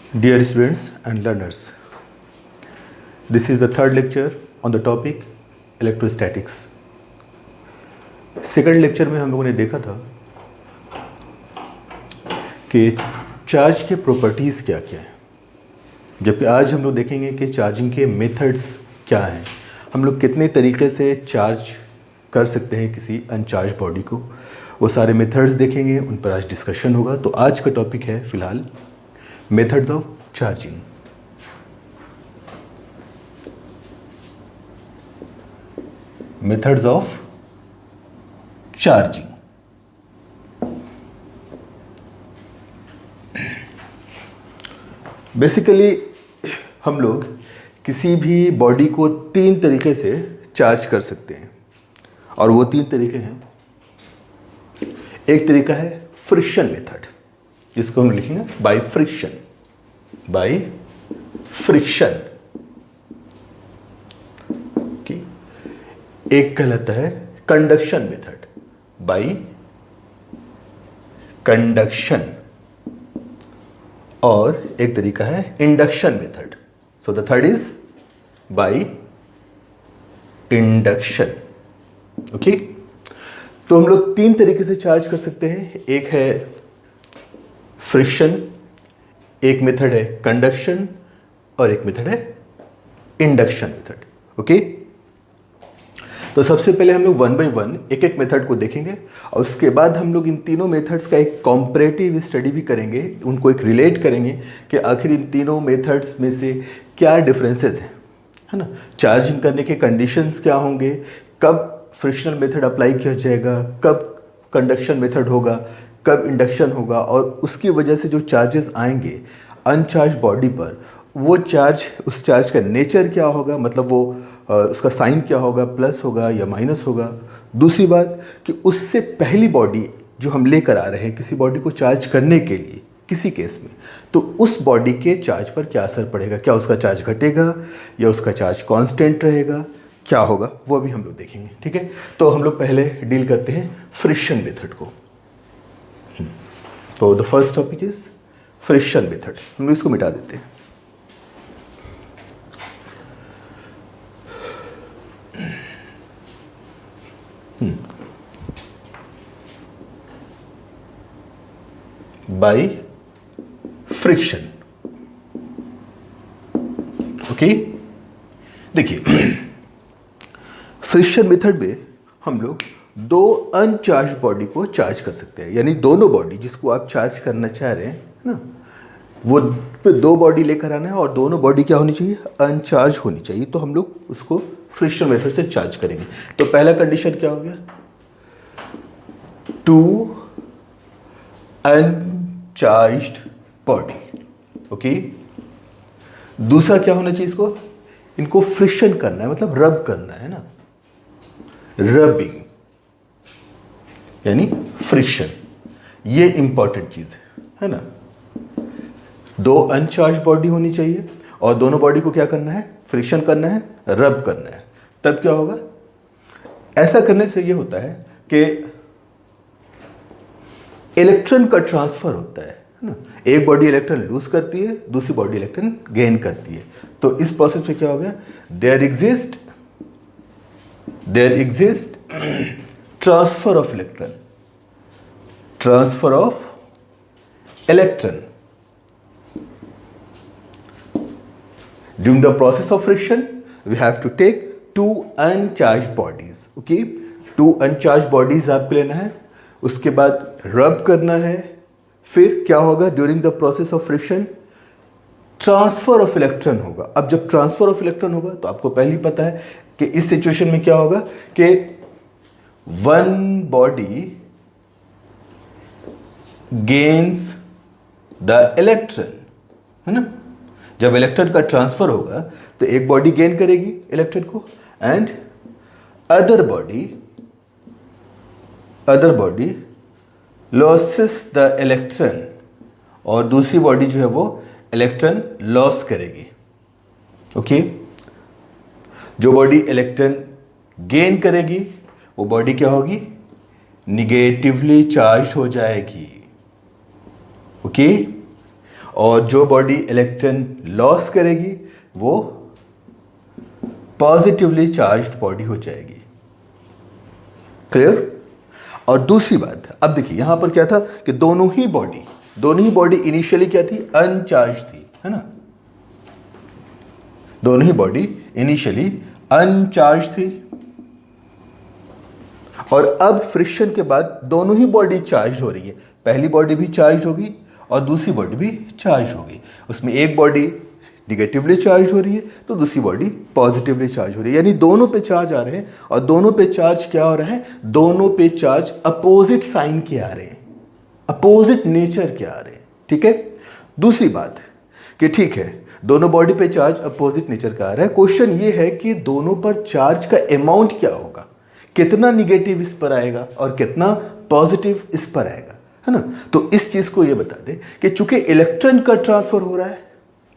Dear students and learners, this is the third lecture on the topic electrostatics. Second lecture में हम लोगों ने देखा था कि चार्ज के प्रॉपर्टीज़ क्या क्या हैं, जबकि आज हम लोग देखेंगे कि चार्जिंग के मेथड्स क्या हैं, हम लोग कितने तरीके से चार्ज कर सकते हैं किसी अनचार्ज बॉडी को, वो सारे मेथड्स देखेंगे, उन पर आज डिस्कशन होगा। तो आज का टॉपिक है फ़िलहाल method of charging. Methods of charging. Basically हम लोग किसी भी बॉडी को तीन तरीके से चार्ज कर सकते हैं, और वो तीन तरीके हैं। एक तरीका है फ्रिक्शन मेथड, जिसको हम लिखेंगे बाय फ्रिक्शन। बाय फ्रिक्शन की एक कहलाता है कंडक्शन मेथड, बाय कंडक्शन, और एक तरीका है induction method. So the third is by induction. Okay, तो हम लोग तीन तरीके से चार्ज कर सकते हैं। एक है फ्रिक्शन, एक मेथड है कंडक्शन, और एक मेथड है इंडक्शन मेथड। ओके, तो सबसे पहले हम लोग वन बाय वन एक एक मेथड को देखेंगे, और उसके बाद हम लोग इन तीनों मेथड्स का एक कॉम्परेटिव स्टडी भी करेंगे, उनको एक रिलेट करेंगे कि आखिर इन तीनों मेथड्स में से क्या डिफरेंसेस हैं, है ना। चार्जिंग करने के कंडीशंस क्या होंगे, कब फ्रिक्शनल मेथड अप्लाई किया जाएगा, कब कंडक्शन मेथड होगा, कब इंडक्शन होगा, और उसकी वजह से जो चार्जेस आएंगे अनचार्ज बॉडी पर, वो चार्ज, उस चार्ज का नेचर क्या होगा, मतलब वो उसका साइन क्या होगा, प्लस होगा या माइनस होगा। दूसरी बात कि उससे पहली बॉडी जो हम लेकर आ रहे हैं किसी बॉडी को चार्ज करने के लिए, किसी केस में, तो उस बॉडी के चार्ज पर क्या असर पड़ेगा, क्या उसका चार्ज घटेगा या उसका चार्ज कांस्टेंट रहेगा, क्या होगा, वो भी हम लोग देखेंगे। ठीक है, तो हम लोग पहले डील करते हैं फ्रिक्शन मेथड को। तो the first topic is friction method. हम लोग इसको मिटा देते हैं। By friction. ओके, देखिए फ्रिक्शन मेथड में हम लोग दो अनचार्ज बॉडी को चार्ज कर सकते हैं, यानी दोनों बॉडी जिसको आप चार्ज करना चाह रहे हैं ना, वो पे दो बॉडी लेकर आना है, और दोनों बॉडी क्या होनी चाहिए, अनचार्ज होनी चाहिए। तो हम लोग उसको फ्रिक्शन मेथड से चार्ज करेंगे। तो पहला कंडीशन क्या हो गया, टू अनचार्ज्ड बॉडी। ओके, दूसरा क्या होना चाहिए, इसको, इनको फ्रिक्शन करना है, मतलब रब करना है ना, रबिंग यानी फ्रिक्शन। ये इंपॉर्टेंट चीज है ना। दो अनचार्ज बॉडी होनी चाहिए, और दोनों बॉडी को क्या करना है, फ्रिक्शन करना है, रब करना है। तब क्या होगा, ऐसा करने से ये होता है कि इलेक्ट्रॉन का ट्रांसफर होता है ना। एक बॉडी इलेक्ट्रॉन लूज करती है, दूसरी बॉडी इलेक्ट्रॉन गेन करती है। तो इस प्रोसेस में क्या हो गया, there exist transfer of electron, transfer of electron during the process of friction. We have to take two uncharged bodies. Okay, two uncharged bodies आपको लेना है, उसके बाद रब करना है। फिर क्या होगा, during the process of friction transfer of electron होगा। अब जब ट्रांसफर ऑफ इलेक्ट्रॉन होगा तो आपको पहले ही पता है कि इस सिचुएशन में क्या होगा कि one body gains the electron, है ना। जब इलेक्ट्रॉन का ट्रांसफर होगा तो एक बॉडी गेन करेगी इलेक्ट्रॉन को, and other body losses the electron, और दूसरी बॉडी जो है वो इलेक्ट्रॉन लॉस करेगी। ओके, जो बॉडी इलेक्ट्रॉन गेन करेगी वो बॉडी क्या होगी, निगेटिवली चार्ज हो जाएगी। ओके, और जो बॉडी इलेक्ट्रॉन लॉस करेगी वो पॉजिटिवली चार्ज्ड बॉडी हो जाएगी। क्लियर? और दूसरी बात, अब देखिए यहां पर क्या था कि दोनों ही बॉडी इनिशियली क्या थी? अनचार्ज थी, है ना? दोनों ही बॉडी इनिशियली अनचार्ज थी और अब फ्रिक्शन के बाद दोनों ही बॉडी चार्ज हो रही है। पहली बॉडी भी चार्ज होगी और दूसरी बॉडी भी चार्ज होगी। उसमें एक बॉडी निगेटिवली चार्ज हो रही है तो दूसरी बॉडी पॉजिटिवली चार्ज हो रही है, यानी दोनों पे चार्ज आ रहे हैं। और दोनों पे चार्ज क्या हो रहा है? दोनों पे चार्ज अपोजिट साइन के आ रहे हैं, अपोजिट नेचर के आ रहे हैं। ठीक है? दूसरी बात कि ठीक है, दोनों बॉडी पे चार्ज अपोजिट नेचर का आ रहा है। क्वेश्चन ये है कि दोनों पर चार्ज का अमाउंट क्या होगा, कितना निगेटिव इस पर आएगा और कितना पॉजिटिव इस पर आएगा, है ना? तो इस चीज को ये बता दें कि चूंकि इलेक्ट्रॉन का ट्रांसफर हो रहा है,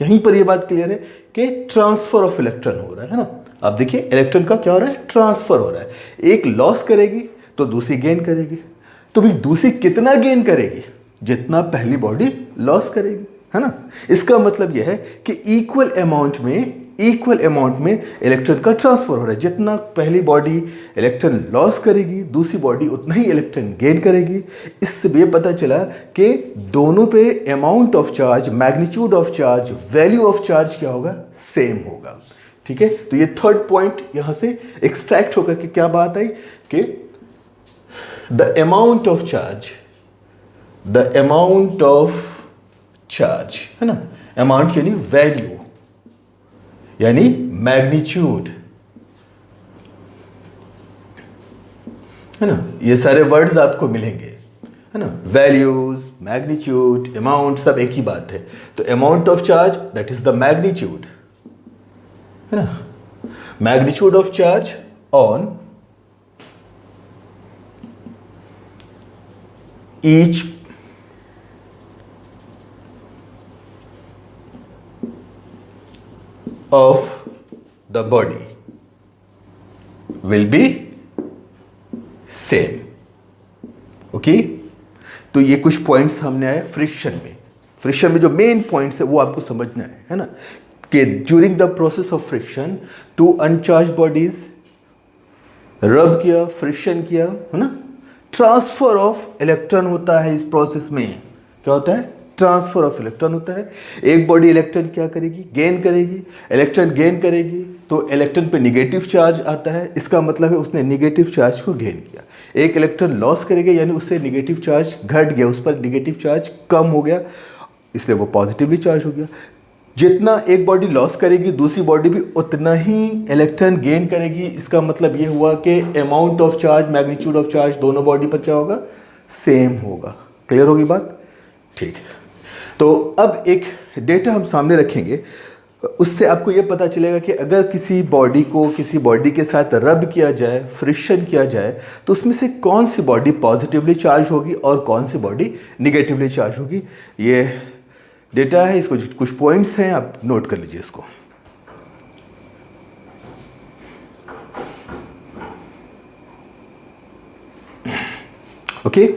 यहीं पर ये बात क्लियर है कि ट्रांसफर ऑफ इलेक्ट्रॉन हो रहा है ना? आप देखिए इलेक्ट्रॉन का क्या हो रहा है? ट्रांसफर हो रहा है। एक लॉस करेगी तो दूसरी गेन करेगी। तो भाई दूसरी कितना गेन करेगी? जितना पहली बॉडी लॉस करेगी, है ना? इसका मतलब यह है कि इक्वल अमाउंट में इलेक्ट्रॉन का ट्रांसफर हो रहा है। जितना पहली बॉडी इलेक्ट्रॉन लॉस करेगी दूसरी बॉडी उतना ही इलेक्ट्रॉन गेन करेगी। इससे ये पता चला कि दोनों पे amount of charge, magnitude of charge, value of charge क्या होगा? सेम होगा। ठीक है? तो ये थर्ड पॉइंट यहां से एक्सट्रैक्ट होकर के क्या बात आई कि द अमाउंट ऑफ चार्ज, है ना? अमाउंट यानी वैल्यू यानी मैग्नीट्यूड, है ना? ये सारे वर्ड्स आपको मिलेंगे, है ना? वैल्यूज, मैग्नीट्यूड, अमाउंट सब एक ही बात है। तो amount of charge that is the magnitude, है ना? Magnitude of charge on each of the body will be same. Okay? तो ये कुछ पॉइंट्स हमने आए फ्रिक्शन में जो मेन पॉइंट्स है वो आपको समझना है ना? कि during the process of friction two uncharged bodies rub किया, फ्रिक्शन किया, है ना? ट्रांसफर ऑफ इलेक्ट्रॉन होता है। इस प्रोसेस में क्या होता है? ट्रांसफर ऑफ इलेक्ट्रॉन होता है। एक बॉडी इलेक्ट्रॉन क्या करेगी? गेन करेगी। इलेक्ट्रॉन गेन करेगी तो इलेक्ट्रॉन पे निगेटिव चार्ज आता है। इसका मतलब है उसने निगेटिव चार्ज को गेन किया। एक इलेक्ट्रॉन लॉस करेगा यानी उससे निगेटिव चार्ज घट गया, उस पर निगेटिव चार्ज कम हो गया, इसलिए वो पॉजिटिवली चार्ज हो गया। जितना एक बॉडी लॉस करेगी दूसरी बॉडी भी उतना ही इलेक्ट्रॉन गेन करेगी। इसका मतलब ये हुआ कि amount of charge, magnitude of charge दोनों बॉडी पर क्या होगा? सेम होगा। क्लियर होगी बात? ठीक है। तो अब एक डेटा हम सामने रखेंगे, उससे आपको ये पता चलेगा कि अगर किसी बॉडी को किसी बॉडी के साथ रब किया जाए, फ्रिक्शन किया जाए, तो उसमें से कौन सी बॉडी पॉजिटिवली चार्ज होगी और कौन सी बॉडी निगेटिवली चार्ज होगी। ये डेटा है, इसको कुछ पॉइंट्स हैं, आप नोट कर लीजिए इसको। ओके?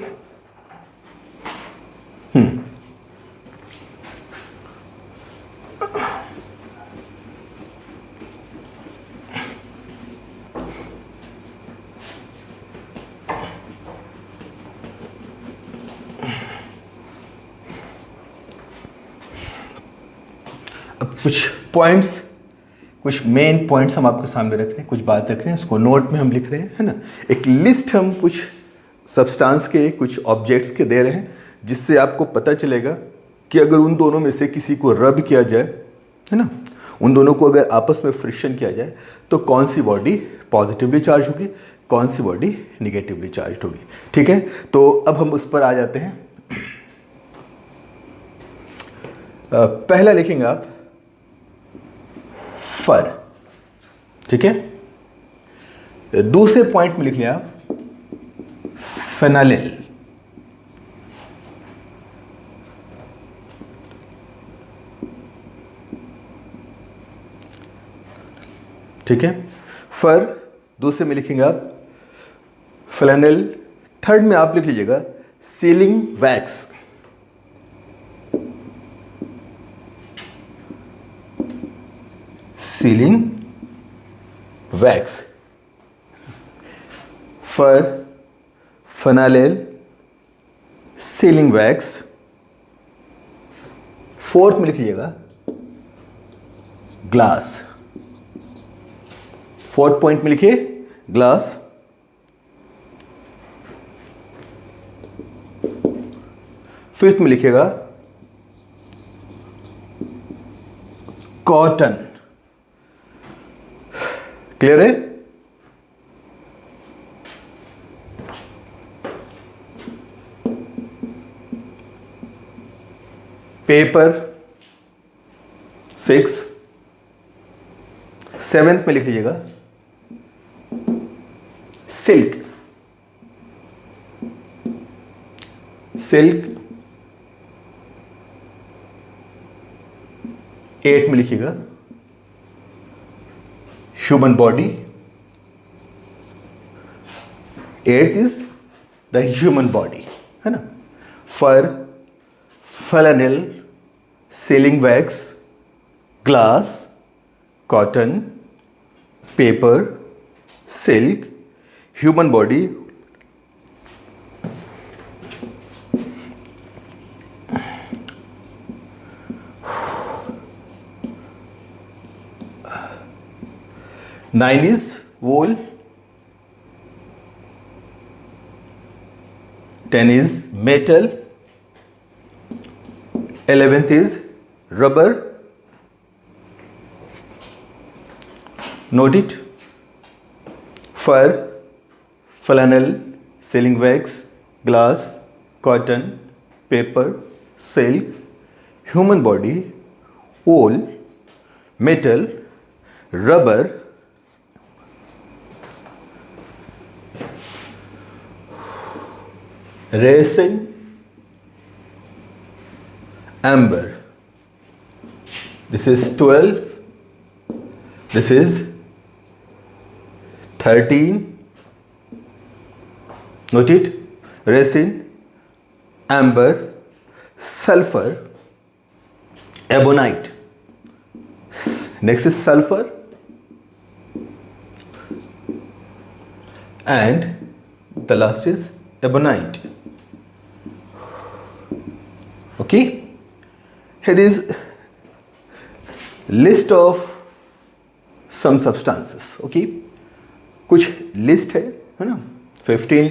कुछ मेन पॉइंट्स हम आपके सामने रख रहे हैं, कुछ बात रख रहे हैं, उसको नोट में हम लिख रहे हैं, है ना? एक लिस्ट हम कुछ सब्सटेंस के, कुछ ऑब्जेक्ट्स के दे रहे हैं, जिससे आपको पता चलेगा कि अगर उन दोनों में से किसी को रब किया जाए, है ना, उन दोनों को अगर आपस में फ्रिक्शन किया जाए तो कौन सी बॉडी पॉजिटिवली चार्ज होगी, कौन सी बॉडी निगेटिवली चार्ज होगी। ठीक है? तो अब हम उस पर आ जाते हैं। पहला लिखेंगे आप फर। ठीक है? दूसरे पॉइंट में लिख लिया आप फेनालिल। ठीक है? फर दूसरे में लिखेंगे आप फ्लैनेल। थर्ड में आप लिख लीजिएगा सीलिंग वैक्स। सीलिंग वैक्स, फर, फिनाइल, सीलिंग वैक्स। फोर्थ में लिख लीजिएगा ग्लास, फोर्थ पॉइंट में लिखिए ग्लास। फिफ्थ में लिखिएगा कॉटन। क्लियर है? पेपर 6। सेवेंथ में लिख लीजिएगा सिल्क, सिल्क। 8 में लिखिएगा human body, 8 is the human body, है ना। Fur, flannel, sealing wax, glass, cotton, paper, silk, human body. Nine is wool, 10 is metal, 11th is rubber. Note it: fur, flannel, sealing wax, glass, cotton, paper, silk, human body, wool, metal, rubber, resin, amber. This is 12. This is 13. Note it: resin, amber, sulfur, ebonite. Next is sulfur, and the last is ebonite. Okay, here is list of some substances. Okay, कुछ list है ना, 15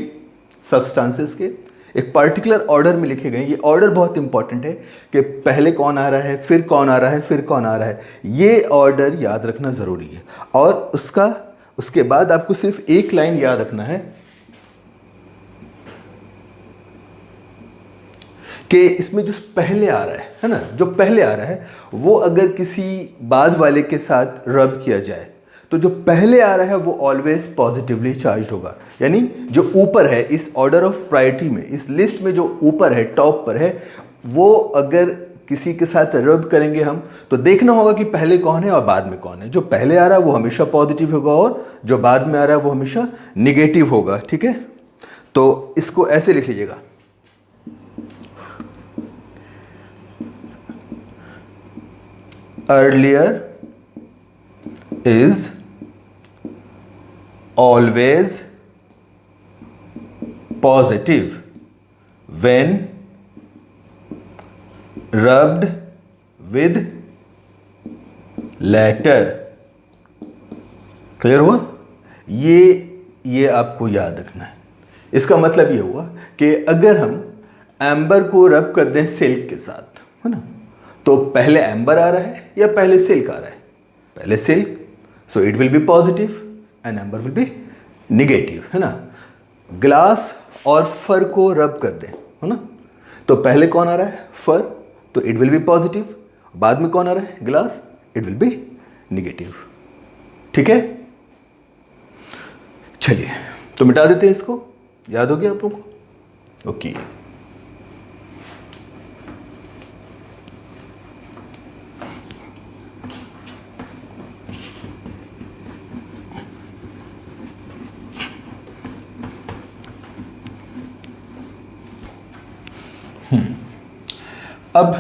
substances के एक particular order में लिखे गए। ये order बहुत इंपॉर्टेंट है कि पहले कौन आ रहा है, फिर कौन आ रहा है, फिर कौन आ रहा है। ये ऑर्डर याद रखना ज़रूरी है। और उसके बाद आपको सिर्फ एक लाइन याद रखना है कि इसमें जो पहले आ रहा है ना, जो पहले आ रहा है वो अगर किसी बाद वाले के साथ रब किया जाए तो जो पहले आ रहा है वो ऑलवेज पॉजिटिवली चार्ज होगा। यानी जो ऊपर है इस ऑर्डर ऑफ प्रायोरिटी में, इस लिस्ट में जो ऊपर है, टॉप पर है, वो अगर किसी के साथ रब करेंगे हम तो देखना होगा कि पहले कौन है और बाद में कौन है। जो पहले आ रहा है वो हमेशा पॉजिटिव होगा और जो बाद में आ रहा है वो हमेशा निगेटिव होगा। ठीक है, तो इसको ऐसे लिख लीजिएगा: earlier is always positive when rubbed with latter. Clear हुआ? ये आपको याद रखना है। इसका मतलब ये हुआ कि अगर हम एम्बर को रब कर दें सिल्क के साथ, है ना, तो पहले एम्बर आ रहा है या पहले सिल्क आ रहा है? पहले silk, so it will be positive and amber will be negative, है ना। ग्लास और फर को रब कर दें, है ना, तो पहले कौन आ रहा है? फर, तो इट विल बी पॉजिटिव। बाद में कौन आ रहा है? Glass, it will be negative. ठीक है, चलिए तो मिटा देते हैं इसको। याद हो गया आप लोगों को? ओके। अब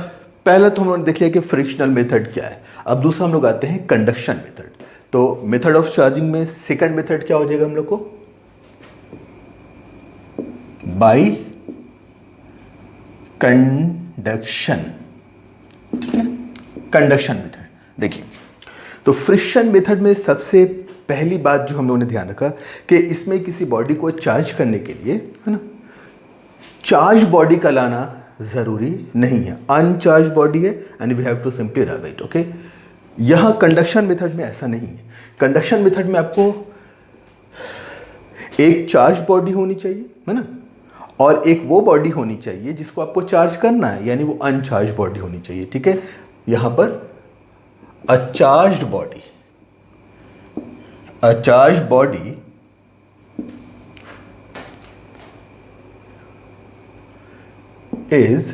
पहला तो हम लोगों ने देख लिया कि फ्रिक्शनल मेथड क्या है। अब दूसरा हम लोग आते हैं कंडक्शन मेथड। तो मेथड ऑफ चार्जिंग में सेकंड मेथड क्या हो जाएगा हम लोग को, बाई कंडक्शन। ठीक है, कंडक्शन मेथड। देखिए, तो फ्रिक्शन मेथड में सबसे पहली बात जो हम लोगों ने ध्यान रखा कि इसमें किसी बॉडी को चार्ज करने के लिए, है ना, चार्ज बॉडी का लाना जरूरी नहीं है, अनचार्ज बॉडी है and we have to simply rub it. Okay, यहां कंडक्शन मेथड में ऐसा नहीं है। कंडक्शन मेथड में आपको एक चार्ज बॉडी होनी चाहिए, है ना, और एक वो बॉडी होनी चाहिए जिसको आपको चार्ज करना है, यानी वो अनचार्ज बॉडी होनी चाहिए। ठीक है, यहां पर a charged body, a charged body is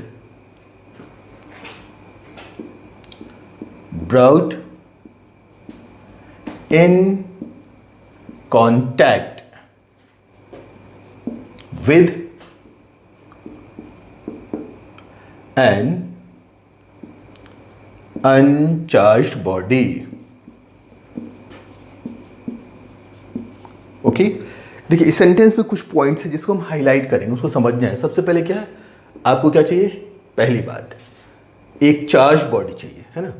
brought in contact with an uncharged body. Okay, देखिए इस सेंटेंस में कुछ पॉइंट्स है जिसको हम हाईलाइट करेंगे, उसको समझना है। सबसे पहले क्या है, आपको क्या चाहिए, पहली बात एक चार्ज बॉडी चाहिए, है ना।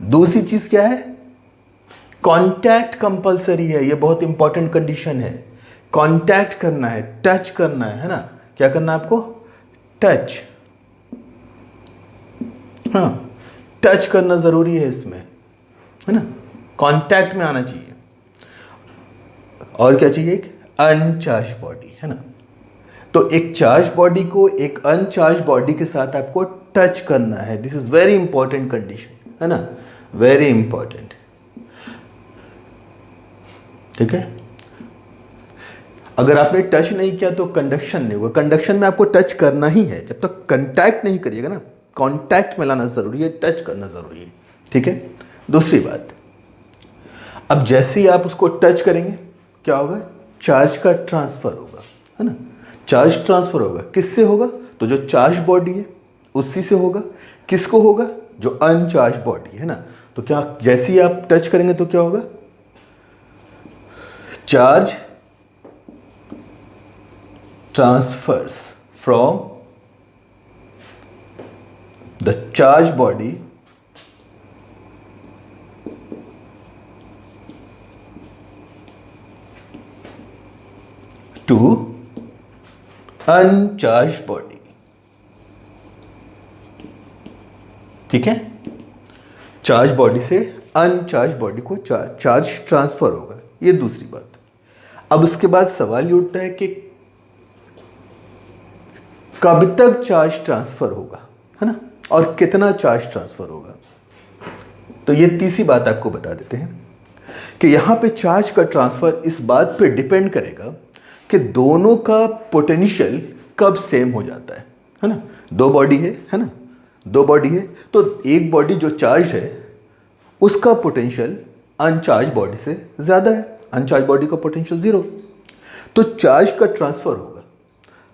दूसरी चीज क्या है, कांटेक्ट कंपलसरी है, ये बहुत इंपॉर्टेंट कंडीशन है। कांटेक्ट करना है, टच करना है ना, क्या करना है आपको, टच। हाँ, टच करना जरूरी है इसमें, है ना, कांटेक्ट में आना चाहिए। और क्या चाहिए, एक अनचार्ज बॉडी, है ना। तो एक चार्ज बॉडी को एक अनचार्ज बॉडी के साथ आपको टच करना है। This is very important condition, है ना, वेरी इंपॉर्टेंट। ठीक है, अगर आपने टच नहीं किया तो कंडक्शन नहीं होगा। कंडक्शन में आपको टच करना ही है, जब तक कंटैक्ट नहीं करिएगा ना, कांटेक्ट में लाना जरूरी है, टच करना जरूरी है। ठीक है, दूसरी बात, अब जैसे ही आप उसको टच करेंगे क्या होगा, चार्ज का ट्रांसफर होगा, है ना। चार्ज ट्रांसफर होगा, किससे होगा, तो जो चार्ज बॉडी है उसी से होगा। किसको होगा, जो अनचार्ज बॉडी है ना। तो क्या, जैसे ही आप टच करेंगे तो क्या होगा, charge transfers from the charge body to uncharged body. ठीक है, चार्ज बॉडी से अनचार्ज बॉडी को चार्ज ट्रांसफर होगा, ये दूसरी बात। अब उसके बाद सवाल ये उठता है कि कब तक चार्ज ट्रांसफर होगा, है ना, और कितना चार्ज ट्रांसफर होगा। तो ये तीसरी बात आपको बता देते हैं कि यहां पे चार्ज का ट्रांसफर इस बात पे डिपेंड करेगा कि दोनों का पोटेंशियल कब सेम हो जाता है ना। दो बॉडी है ना, दो बॉडी है, तो एक बॉडी जो चार्ज है उसका पोटेंशियल अनचार्ज बॉडी से ज़्यादा है, अनचार्ज बॉडी का पोटेंशियल 0। तो चार्ज का ट्रांसफर होगा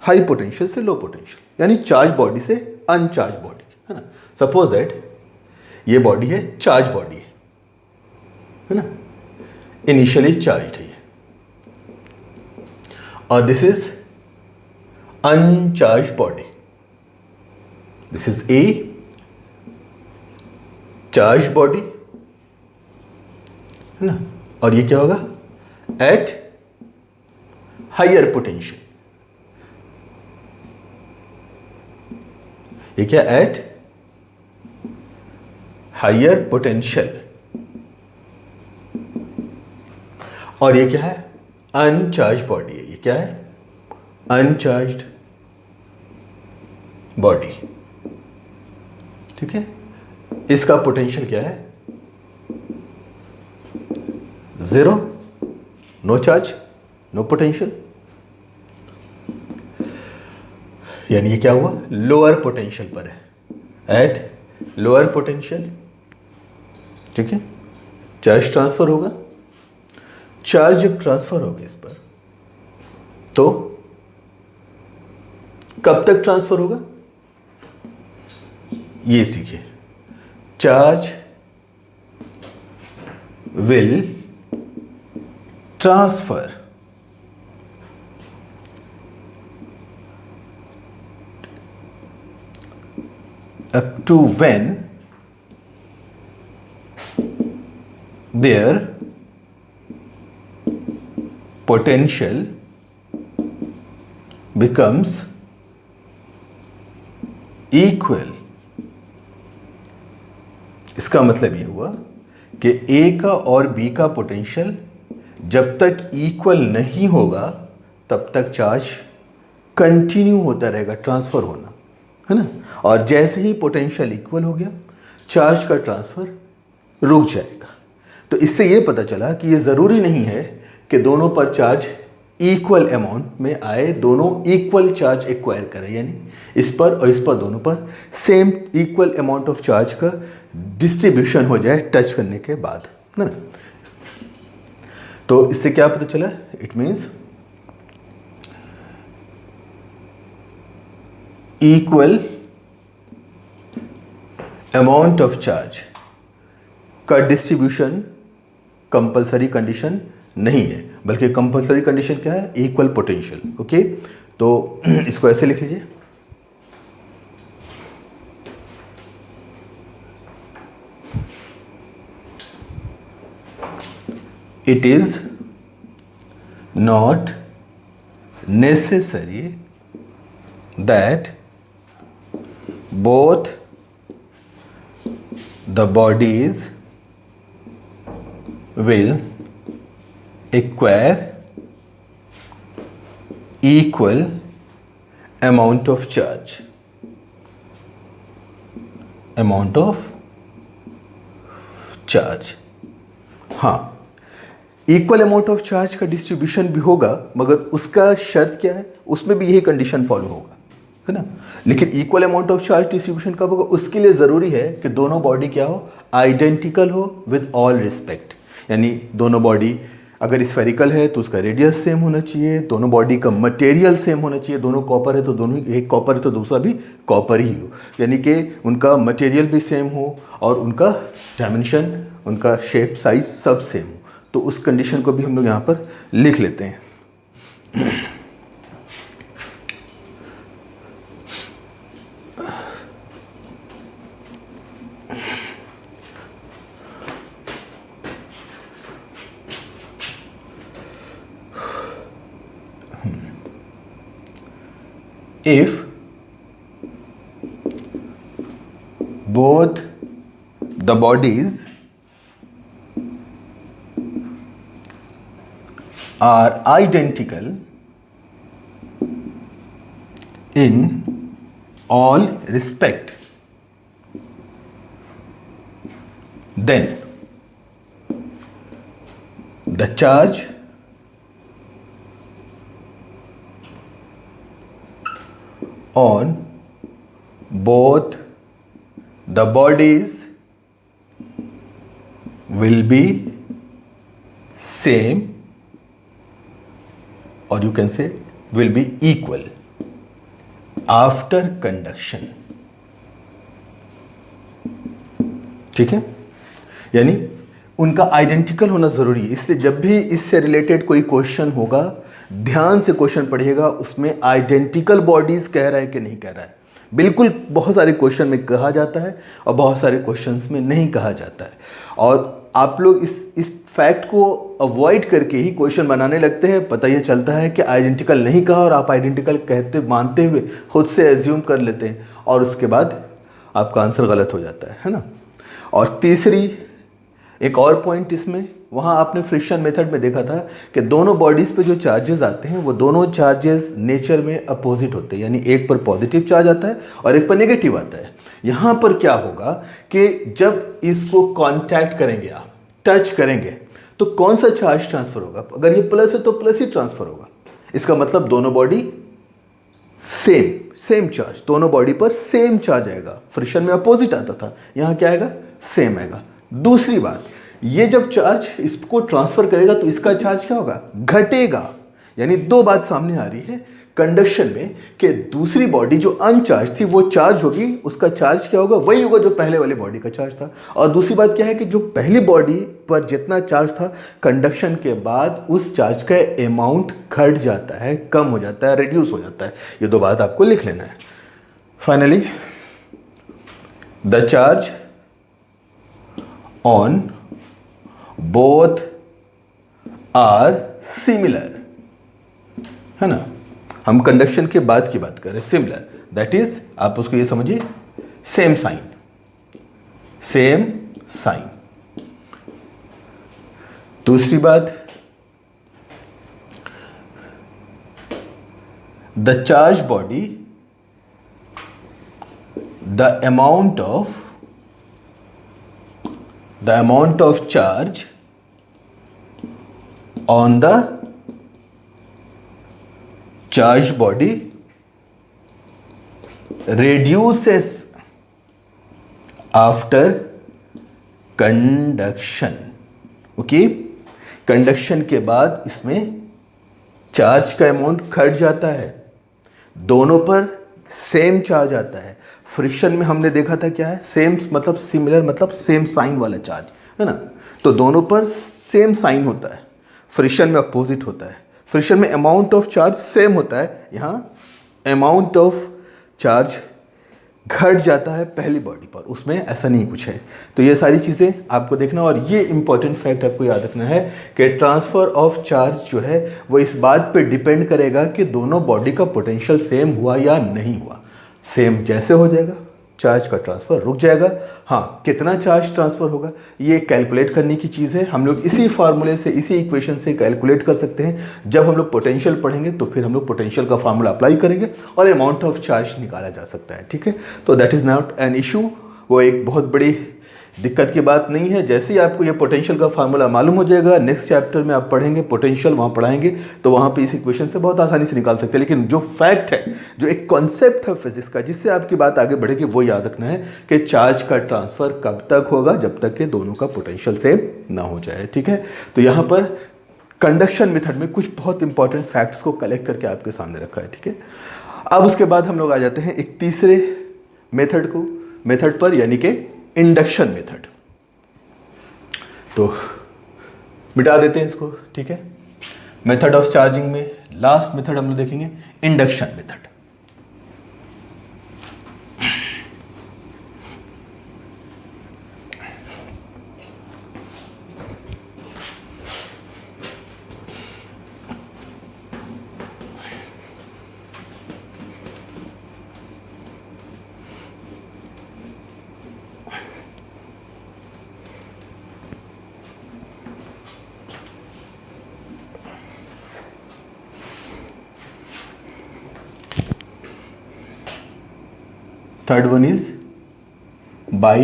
हाई पोटेंशियल से लो पोटेंशियल, यानी चार्ज बॉडी से अनचार्ज बॉडी, है ना। सपोज दैट ये बॉडी है, चार्ज बॉडी है ना, इनिशियली चार्ज है, और this is uncharged body. This is a charge body, है ना, और ये क्या होगा, एट हायर पोटेंशियल। ये क्या, एट हायर पोटेंशियल, और ये क्या है, अनचार्ज बॉडी है। ये क्या है, अनचार्ज्ड बॉडी। ठीक है, इसका पोटेंशियल क्या है, 0, नो चार्ज, नो पोटेंशियल, यानी ये क्या हुआ, लोअर पोटेंशियल पर है, एट लोअर पोटेंशियल। ठीक है, चार्ज ट्रांसफर होगा, चार्ज जब ट्रांसफर होगा इस पर, तो कब तक ट्रांसफर होगा, ये सीखिए, charge will transfer up to when their potential becomes equal। इसका मतलब ये हुआ कि ए का और बी का पोटेंशियल जब तक इक्वल नहीं होगा तब तक चार्ज कंटिन्यू होता रहेगा, ट्रांसफर होना, है ना। और जैसे ही पोटेंशियल इक्वल हो गया चार्ज का ट्रांसफर रुक जाएगा। तो इससे ये पता चला कि ये ज़रूरी नहीं है कि दोनों पर चार्ज इक्वल अमाउंट में आए, दोनों इक्वल चार्ज एक्वायर करें, यानी इस पर और इस पर दोनों पर same equal amount of charge का डिस्ट्रीब्यूशन हो जाए टच करने के बाद, है ना। तो इससे क्या पता चला? It means equal amount of charge का डिस्ट्रीब्यूशन कंपलसरी कंडीशन नहीं है, बल्कि कंपलसरी कंडीशन क्या है? Equal potential. ओके, तो इसको ऐसे लिख लीजिए, it is not necessary that both the bodies will acquire equal amount of charge, हाँ, इक्वल अमाउंट ऑफ चार्ज का डिस्ट्रीब्यूशन भी होगा, मगर उसका शर्त क्या है? उसमें भी यही कंडीशन फॉलो होगा, है ना। लेकिन equal amount of charge distribution कब होगा? उसके लिए ज़रूरी है कि दोनों बॉडी क्या हो? आइडेंटिकल हो विद ऑल रिस्पेक्ट। यानी दोनों बॉडी अगर स्फेरिकल है तो उसका रेडियस सेम होना चाहिए, दोनों बॉडी का मटेरियल सेम होना चाहिए, दोनों कॉपर है तो दोनों, एक कॉपर है तो दूसरा भी कॉपर ही हो, यानी कि उनका मटेरियल भी सेम हो और उनका डायमेंशन, उनका शेप, साइज सब सेम हो। तो उस कंडीशन को भी हम लोग यहाँ पर लिख लेते हैं। If both the bodies are identical in all respect, then the charge on both the bodies will be same, or you can say will be equal after conduction। ठीक है, यानी उनका आइडेंटिकल होना ज़रूरी है। इसलिए जब भी इससे रिलेटेड कोई क्वेश्चन होगा, ध्यान से क्वेश्चन पढ़िएगा, उसमें आइडेंटिकल बॉडीज़ कह रहा है कि नहीं कह रहा है। बिल्कुल बहुत सारे क्वेश्चन में कहा जाता है और बहुत सारे क्वेश्चंस में नहीं कहा जाता है, और आप लोग इस फैक्ट को अवॉइड करके ही क्वेश्चन बनाने लगते हैं। पता ये चलता है कि आइडेंटिकल नहीं कहा और आप आइडेंटिकल कहते मानते हुए खुद से एज्यूम कर लेते हैं, और उसके बाद आपका आंसर गलत हो जाता है ना। और तीसरी एक और पॉइंट इसमें, वहाँ आपने फ्रिक्शन मेथड में देखा था कि दोनों बॉडीज़ पे जो चार्जेस आते हैं वो दोनों चार्जेस नेचर में अपोजिट होते हैं, यानी एक पर पॉजिटिव चार्ज आता है और एक पर नेगेटिव आता है। यहाँ पर क्या होगा कि जब इसको कांटेक्ट करेंगे, आप टच करेंगे, तो कौन सा चार्ज ट्रांसफ़र होगा? अगर ये प्लस है तो प्लस ही ट्रांसफ़र होगा। इसका मतलब दोनों बॉडी सेम चार्ज, दोनों बॉडी पर सेम चार्ज आएगा। फ्रिक्शन में अपोजिट आता था, यहाँ क्या आएगा? सेम आएगा। दूसरी बात, ये जब चार्ज इसको ट्रांसफ़र करेगा तो इसका चार्ज क्या होगा? घटेगा। यानी दो बात सामने आ रही है कंडक्शन में कि दूसरी बॉडी जो अनचार्ज थी वो चार्ज होगी, उसका चार्ज क्या होगा, वही होगा जो पहले वाली बॉडी का चार्ज था। और दूसरी बात क्या है कि जो पहली बॉडी पर जितना चार्ज था, कंडक्शन के बाद उस चार्ज का अमाउंट घट जाता है, कम हो जाता है, रिड्यूस हो जाता है। ये दो बात आपको लिख लेना है। Finally the charge on both are similar, है ना। हम कंडक्शन के बाद की बात कर रहे हैं, सिमिलर, दैट इज आप उसको ये समझिए सेम साइन, सेम साइन। दूसरी बात, the charge body, the amount of charge on the charged body reduces after conduction। Okay, conduction के बाद इसमें चार्ज का अमाउंट घट जाता है, दोनों पर सेम चार्ज आता है। फ्रिक्शन में हमने देखा था क्या है, सेम मतलब सिमिलर मतलब सेम साइन वाला चार्ज, है ना। तो दोनों पर सेम साइन होता है, फ्रिक्शन में अपोजिट होता है। फ्रिक्शन में अमाउंट ऑफ चार्ज सेम होता है, यहाँ अमाउंट ऑफ चार्ज घट जाता है पहली बॉडी पर, उसमें ऐसा नहीं कुछ है। तो ये सारी चीज़ें आपको देखना, और ये इंपॉर्टेंट फैक्ट आपको याद रखना है कि ट्रांसफ़र ऑफ चार्ज जो है वो इस बात पे डिपेंड करेगा कि दोनों बॉडी का पोटेंशियल सेम हुआ या नहीं हुआ। सेम जैसे हो जाएगा चार्ज का ट्रांसफ़र रुक जाएगा। हाँ, कितना चार्ज ट्रांसफ़र होगा ये कैलकुलेट करने की चीज़ है। हम लोग इसी फार्मूले से, इसी इक्वेशन से कैलकुलेट कर सकते हैं। जब हम लोग पोटेंशियल पढ़ेंगे तो फिर हम लोग पोटेंशियल का फार्मूला अप्लाई करेंगे और अमाउंट ऑफ चार्ज निकाला जा सकता है, ठीक है। तो that is not an issue, वो एक बहुत बड़ी दिक्कत की बात नहीं है। जैसे ही आपको ये पोटेंशियल का फार्मूला मालूम हो जाएगा, नेक्स्ट चैप्टर में आप पढ़ेंगे पोटेंशियल, वहाँ पढ़ाएंगे तो वहाँ पे इस इक्वेशन से बहुत आसानी से निकाल सकते हैं। लेकिन जो फैक्ट है, जो एक कॉन्सेप्ट है फिजिक्स का जिससे आपकी बात आगे बढ़ेगी, वो याद रखना है कि चार्ज का ट्रांसफ़र कब तक होगा, जब तक कि दोनों का पोटेंशियल सेम ना हो जाए, ठीक है। तो यहाँ पर कंडक्शन मेथड में कुछ बहुत इंपॉर्टेंट फैक्ट्स को कलेक्ट करके आपके सामने रखा है, ठीक है। अब उसके बाद हम लोग आ जाते हैं एक तीसरे मेथड पर, यानी कि इंडक्शन मेथड। तो मिटा देते हैं इसको, ठीक है। मेथड ऑफ चार्जिंग में लास्ट मेथड हम लोग देखेंगे induction method. Third one is by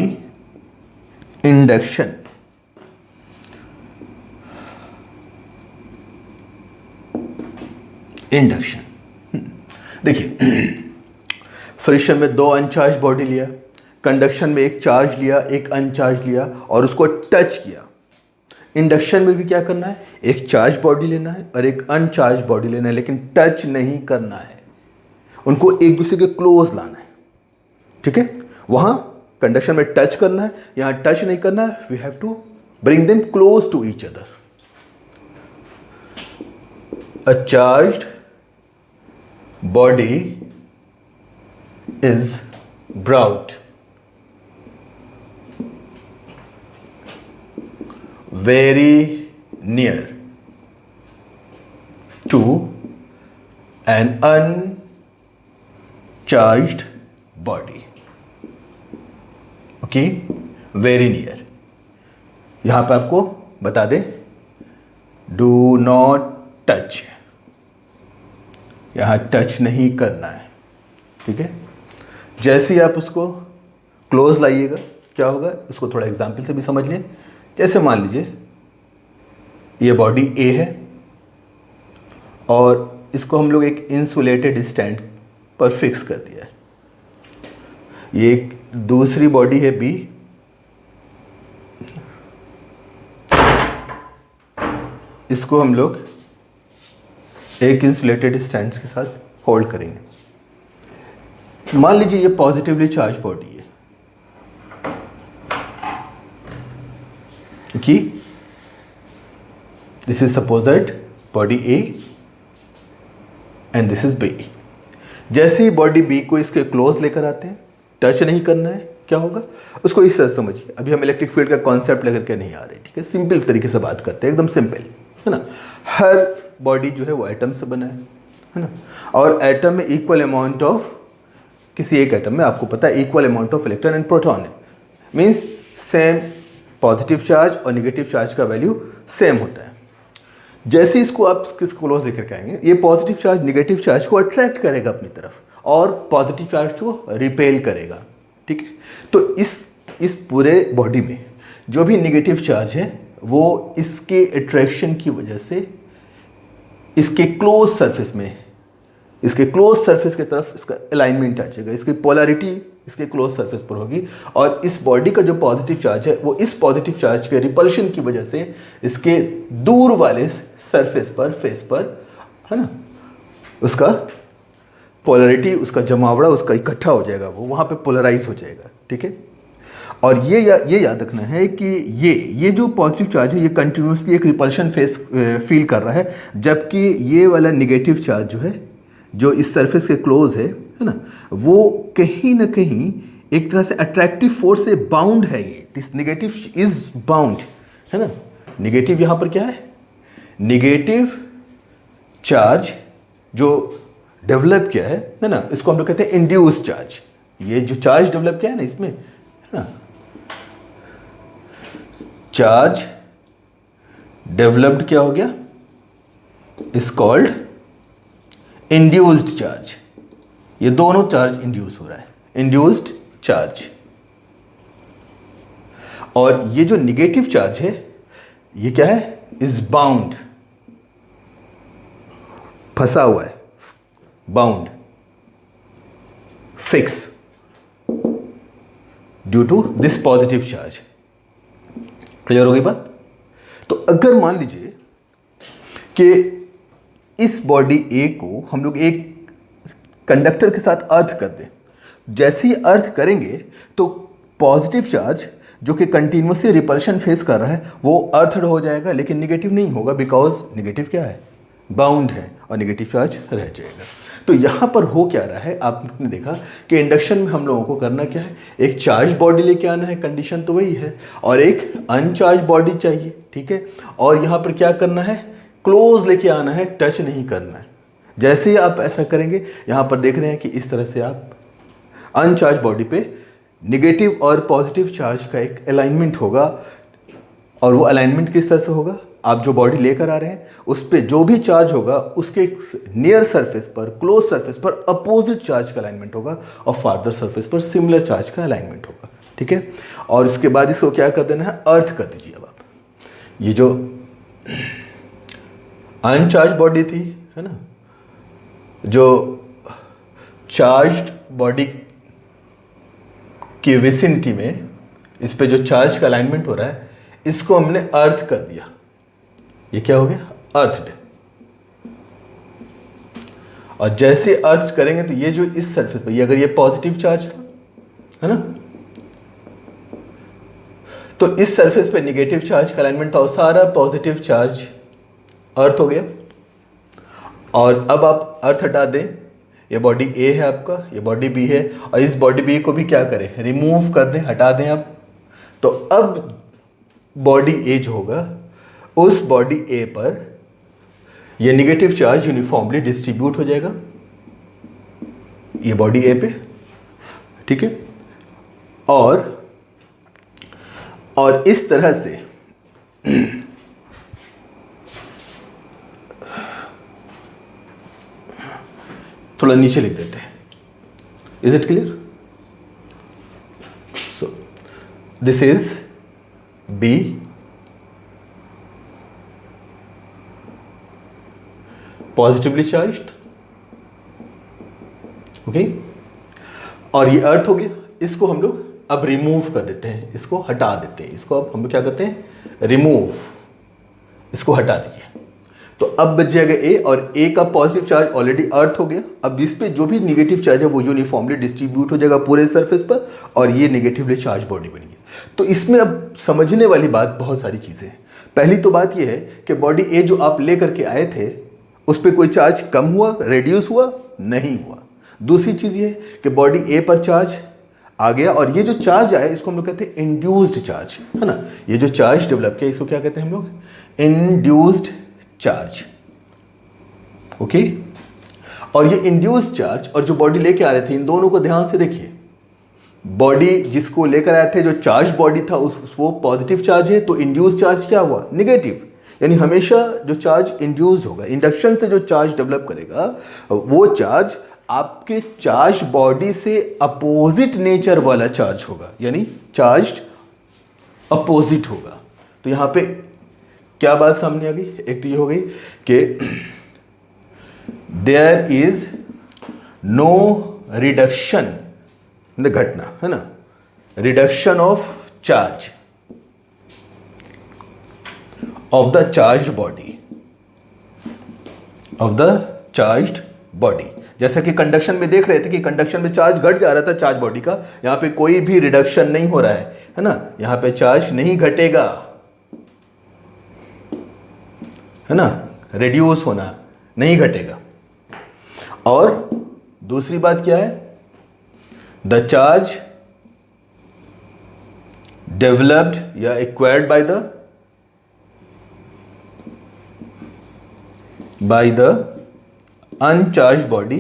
induction. देखिए, फ्रिक्शन में दो अनचार्ज बॉडी लिया, कंडक्शन में एक चार्ज लिया, एक अनचार्ज लिया और उसको टच किया। इंडक्शन में भी क्या करना है, एक चार्ज बॉडी लेना है और एक अनचार्ज बॉडी लेना है, लेकिन टच नहीं करना है, उनको एक दूसरे के क्लोज लाना है, ठीक है। वहां कंडक्शन में टच करना है, यहां टच नहीं करना है, we have to bring them close to each other. A charged body is brought very near to an uncharged body, okay, very near। यहां पे आपको बता दें, do not touch, यहां टच नहीं करना है, ठीक है। जैसे ही आप उसको क्लोज लाइएगा क्या होगा, उसको थोड़ा एग्जाम्पल से भी समझ लें। जैसे मान लीजिए ये बॉडी ए है और इसको हम लोग एक इंसुलेटेड स्टैंड पर फिक्स कर दिया है। ये एक दूसरी बॉडी है बी, इसको हम लोग एक इंसुलेटेड स्टैंड के साथ होल्ड करेंगे। मान लीजिए ये पॉजिटिवली चार्ज बॉडी है कि this is suppose that body A and this is B. जैसे ही बॉडी बी को इसके क्लोज लेकर आते हैं, टच नहीं करना है, क्या होगा उसको इस तरह समझिए। अभी हम इलेक्ट्रिक फील्ड का कॉन्सेप्ट लेकर के नहीं आ रहे, ठीक है, सिंपल तरीके से बात करते हैं, एकदम सिंपल, है ना। हर बॉडी जो है वो एटम से बना है ना, और एटम में इक्वल अमाउंट ऑफ, किसी एक एटम में आपको पता है equal amount of electron and proton है, मीन्स सेम पॉजिटिव चार्ज और निगेटिव चार्ज का वैल्यू सेम होता है। जैसे इसको आप किस क्लोज लेकर के आएंगे, ये पॉजिटिव चार्ज निगेटिव चार्ज को अट्रैक्ट करेगा अपनी तरफ और पॉजिटिव चार्ज को रिपेल करेगा, ठीक है। तो इस पूरे बॉडी में जो भी निगेटिव चार्ज है वो इसके अट्रैक्शन की वजह से इसके क्लोज सरफेस में, इसके क्लोज सरफेस की तरफ इसका अलाइनमेंट आ जाएगा, इसकी पोलैरिटी इसके क्लोज सरफेस पर होगी, और इस बॉडी का जो पॉजिटिव चार्ज है वो इस पॉजिटिव चार्ज के रिपल्शन की वजह से इसके दूर वाले सरफेस पर, फेस पर, है ना, उसका पोलैरिटी, उसका जमावड़ा, उसका इकट्ठा हो जाएगा, वो वहाँ पे पोलराइज हो जाएगा, ठीक है। और ये याद रखना है कि ये जो पॉजिटिव चार्ज है ये कंटिन्यूसली एक रिपल्शन फेस फील कर रहा है, जबकि ये वाला निगेटिव चार्ज जो है, जो इस सरफेस के क्लोज है ना, वो कहीं ना कहीं एक तरह से अट्रैक्टिव फोर्स से बाउंड है। ये दिस नेगेटिव इज बाउंड, है ना। नेगेटिव यहाँ पर क्या है, नेगेटिव चार्ज जो डेवलप किया है ना, इसको हम लोग कहते हैं इंड्यूस चार्ज। ये जो चार्ज डेवलप किया है ना इसमें, है ना, चार्ज डेवलप्ड क्या हो गया, इज कॉल्ड इंड्यूस्ड चार्ज। ये दोनों चार्ज इंड्यूस हो रहा है, इंड्यूस्ड चार्ज। और ये जो निगेटिव चार्ज है ये क्या है, इज बाउंड, फंसा हुआ है, bound, fix due to this positive charge. Clear हो गई बात। तो अगर मान लीजिए कि इस बॉडी ए को हम लोग एक कंडक्टर के साथ अर्थ कर दें, जैसे ही अर्थ करेंगे तो पॉजिटिव चार्ज जो कि कंटिन्यूसली रिपल्शन फेस कर रहा है वो अर्थड हो जाएगा, लेकिन निगेटिव नहीं होगा, बिकॉज निगेटिव क्या है, बाउंड है, और निगेटिव चार्ज रह जाएगा। तो यहाँ पर हो क्या रहा है, आपने देखा कि इंडक्शन में हम लोगों को करना क्या है, एक चार्ज बॉडी लेके आना है, कंडीशन तो वही है, और एक अनचार्ज बॉडी चाहिए, ठीक है। और यहाँ पर क्या करना है, क्लोज लेके आना है, टच नहीं करना है। जैसे ही आप ऐसा करेंगे, यहाँ पर देख रहे हैं कि इस तरह से आप अनचार्ज बॉडी पे निगेटिव और पॉजिटिव चार्ज का एक अलाइनमेंट होगा, और वो अलाइनमेंट किस तरह से होगा, आप जो बॉडी लेकर आ रहे हैं उस पर जो भी चार्ज होगा उसके नियर सरफेस पर, क्लोज सरफेस पर अपोजिट चार्ज का अलाइनमेंट होगा, और फार्दर सरफेस पर सिमिलर चार्ज का अलाइनमेंट होगा, ठीक है। और उसके बाद इसको क्या कर देना है, अर्थ कर दीजिए। अब आप ये जो अनचार्ज बॉडी थी, है ना, जो चार्ज्ड बॉडी की विसिनिटी में इस पे जो चार्ज का अलाइनमेंट हो रहा है, इसको हमने अर्थ कर दिया। ये क्या हो गया, अर्थड। और जैसे अर्थ करेंगे तो ये जो इस सरफेस पर, ये अगर ये पॉजिटिव चार्ज था, है ना, तो इस सरफेस पे निगेटिव चार्ज का अलाइनमेंट था, और सारा पॉजिटिव चार्ज अर्थ हो गया। और अब आप अर्थ हटा दें, ये बॉडी ए है आपका, ये बॉडी बी है, और इस बॉडी बी को भी क्या करें, रिमूव कर दें, हटा दें आप। तो अब बॉडी ए जो होगा, उस बॉडी ए पर ये निगेटिव चार्ज यूनिफॉर्मली डिस्ट्रीब्यूट हो जाएगा, ये बॉडी ए पे, ठीक है। और इस तरह से थोड़ा नीचे लिख देते हैं। Is it clear? So this is B, positively charged, okay. और ये अर्थ हो गया, इसको हम लोग अब रिमूव कर देते हैं, इसको हटा देते हैं, इसको अब हम लोग क्या करते हैं, रिमूव, इसको हटा दीजिए। तो अब बच जाएगा ए, और ए का पॉजिटिव चार्ज ऑलरेडी अर्थ हो गया। अब इस पे जो भी निगेटिव चार्ज है वो यूनिफॉर्मली डिस्ट्रीब्यूट हो जाएगा पूरे सरफेस पर, और ये नेगेटिवली चार्ज बॉडी बन गई। तो इसमें अब समझने वाली बात बहुत सारी चीज़ें हैं। पहली तो बात ये है कि बॉडी ए जो आप ले करके आए थे उस पर कोई चार्ज कम हुआ, रेड्यूस हुआ? नहीं हुआ। दूसरी चीज़ ये कि बॉडी ए पर चार्ज आ गया, और ये जो चार्ज आया इसको हम लोग कहते हैं इंड्यूस्ड चार्ज, है ना। ये जो चार्ज डेवलप किया इसको क्या कहते हैं हम लोग? Induced charge. ओके। और ये इंड्यूस्ड चार्ज और जो बॉडी लेके आ रहे थे, इन दोनों को ध्यान से देखिए। बॉडी जिसको लेकर आए थे, जो चार्ज बॉडी था वो पॉजिटिव चार्ज है, तो इंड्यूस्ड चार्ज क्या हुआ? निगेटिव। यानी हमेशा जो चार्ज इंड्यूस होगा, इंडक्शन से जो चार्ज डेवलप करेगा, वो चार्ज आपके चार्ज बॉडी से अपोजिट नेचर वाला चार्ज होगा, यानी चार्ज अपोजिट होगा। तो यहां पे क्या बात सामने आ गई? एक तो ये हो गई कि देयर इज नो रिडक्शन, घटना, है ना, reduction of charge of the charged body, of the charged body। जैसा कि कंडक्शन में देख रहे थे कि कंडक्शन में चार्ज घट जा रहा था चार्ज बॉडी का, यहां पे कोई भी रिडक्शन नहीं हो रहा है ना, यहां पे चार्ज नहीं घटेगा, है ना, रिड्यूस होना नहीं घटेगा। और दूसरी बात क्या है? द चार्ज डेवलप्ड या acquired by the uncharged body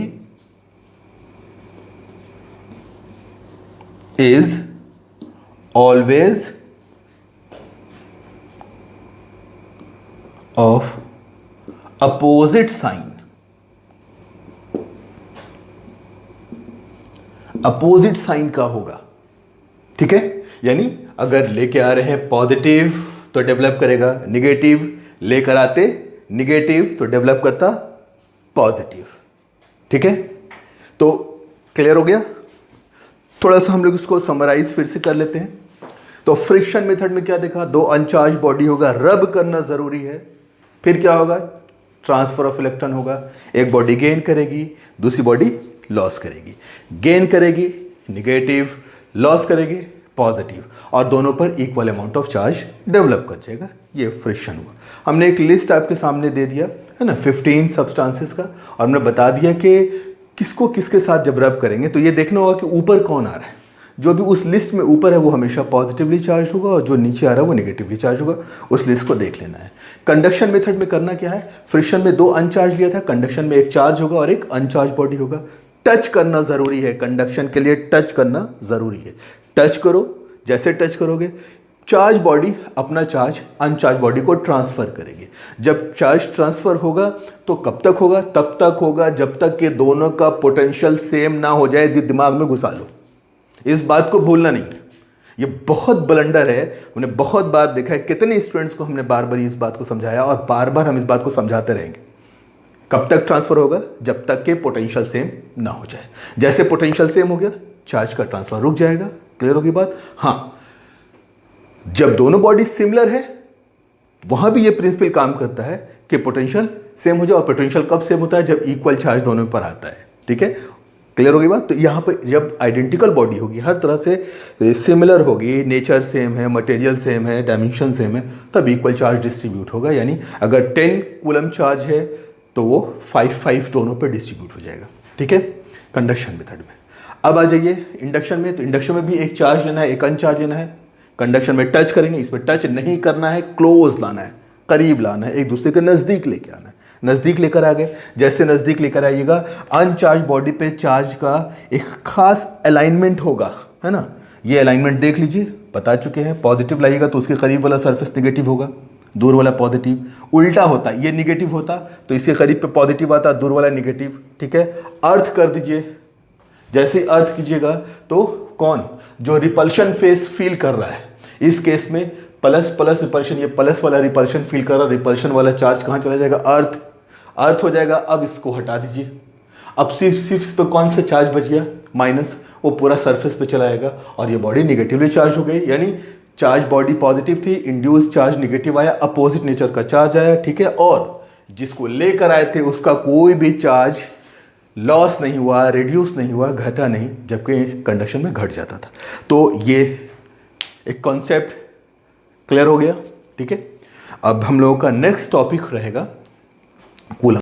is always of opposite sign। Opposite sign का होगा, ठीक है। यानी अगर लेके आ रहे हैं पॉजिटिव तो डेवलप करेगा निगेटिव, लेकर आते निगेटिव तो डेवलप करता पॉजिटिव, ठीक है। तो क्लियर हो गया? थोड़ा सा हम लोग इसको समराइज फिर से कर लेते हैं। तो फ्रिक्शन मेथड में क्या देखा? दो अनचार्ज बॉडी होगा, रब करना जरूरी है, फिर क्या होगा? ट्रांसफर ऑफ इलेक्ट्रॉन होगा। एक बॉडी गेन करेगी, दूसरी बॉडी लॉस करेगी। गेन करेगी निगेटिव, लॉस करेगी पॉजिटिव, और दोनों पर equal amount of charge develop कर जाएगा। ये फ्रिक्शन हुआ। हमने एक लिस्ट आपके सामने दे दिया है ना 15 सब्सटेंसेस का, और हमने बता दिया कि किसको किसके साथ जब रब करेंगे तो ये देखना होगा कि ऊपर कौन आ रहा है। जो भी उस लिस्ट में ऊपर है वो हमेशा पॉजिटिवली चार्ज होगा, और जो नीचे आ रहा है वो नेगेटिवली चार्ज होगा। उस लिस्ट को देख लेना है। कंडक्शन मेथड में करना क्या है? फ्रिक्शन में दो अनचार्ज लिया था, कंडक्शन में एक चार्ज होगा और एक अनचार्ज बॉडी होगा। टच करना ज़रूरी है, कंडक्शन के लिए टच करना ज़रूरी है। टच करो, जैसे टच करोगे चार्ज बॉडी अपना चार्ज अनचार्ज बॉडी को ट्रांसफ़र करेगी। जब चार्ज ट्रांसफ़र होगा तो कब तक होगा? तब तक होगा जब तक कि दोनों का पोटेंशियल सेम ना हो जाए। दिमाग में घुसा लो, इस बात को भूलना नहीं है। ये बहुत ब्लंडर है, हमने बहुत बार देखा है। कितने स्टूडेंट्स को हमने बार बार इस बात को समझाया, और बार बार हम इस बात को समझाते रहेंगे। कब तक ट्रांसफ़र होगा? जब तक के पोटेंशियल सेम ना हो जाए। जैसे पोटेंशियल सेम हो गया, चार्ज का ट्रांसफ़र रुक जाएगा। क्लियर होगी बात? हाँ, जब दोनों बॉडी सिमिलर है वहां भी ये प्रिंसिपल काम करता है कि पोटेंशियल सेम हो जाए। और पोटेंशियल कब सेम होता है? जब इक्वल चार्ज दोनों पर आता है, ठीक है। क्लियर होगी बात? तो यहाँ पर जब आइडेंटिकल बॉडी होगी, हर तरह से सिमिलर होगी, नेचर सेम है, मटेरियल सेम है, डायमेंशन सेम है, तब इक्वल चार्ज डिस्ट्रीब्यूट होगा। यानी अगर 10 कूलम चार्ज है तो वो 5 दोनों पे डिस्ट्रीब्यूट हो जाएगा, ठीक है, कंडक्शन मेथड में। अब आ जाइए इंडक्शन में। तो इंडक्शन में भी एक चार्ज लेना है, एक अनचार्ज लेना है। कंडक्शन में टच करेंगे, इसमें टच नहीं करना है, क्लोज लाना है, करीब लाना है, एक दूसरे के नज़दीक लेके आना है। नज़दीक लेकर आ गए, जैसे नज़दीक लेकर आइएगा, अनचार्ज बॉडी पे चार्ज का एक खास अलाइनमेंट होगा, है ना। ये अलाइनमेंट देख लीजिए, बता चुके हैं। पॉजिटिव लाइएगा तो उसके करीब वाला सरफेस नेगेटिव होगा, दूर वाला पॉजिटिव। उल्टा होता, ये नेगेटिव होता तो इसके करीब पे पॉजिटिव आता, दूर वाला नेगेटिव, ठीक है। अर्थ कर दीजिए, जैसे अर्थ कीजिएगा तो कौन? जो रिपल्शन फेस फील कर रहा है, इस केस में प्लस प्लस रिपल्शन, ये प्लस वाला रिपल्शन फील कर रहा है, रिपल्शन वाला चार्ज कहाँ चला जाएगा? अर्थ हो जाएगा। अब इसको हटा दीजिए, अब सिर्फ इस पर कौन सा चार्ज बच गया? माइनस, वो पूरा सरफेस पे चला जाएगा और ये बॉडी निगेटिवली चार्ज हो गई। यानी चार्ज बॉडी पॉजिटिव थी, इंड्यूस चार्ज निगेटिव आया, अपोजिट नेचर का चार्ज आया, ठीक है। और जिसको लेकर आए थे उसका कोई भी चार्ज लॉस नहीं हुआ, रिड्यूस नहीं हुआ, घटा नहीं, जबकि कंडक्शन में घट जाता था। तो ये एक कॉन्सेप्ट क्लियर हो गया, ठीक है। अब हम लोगों का नेक्स्ट टॉपिक रहेगा कूलम।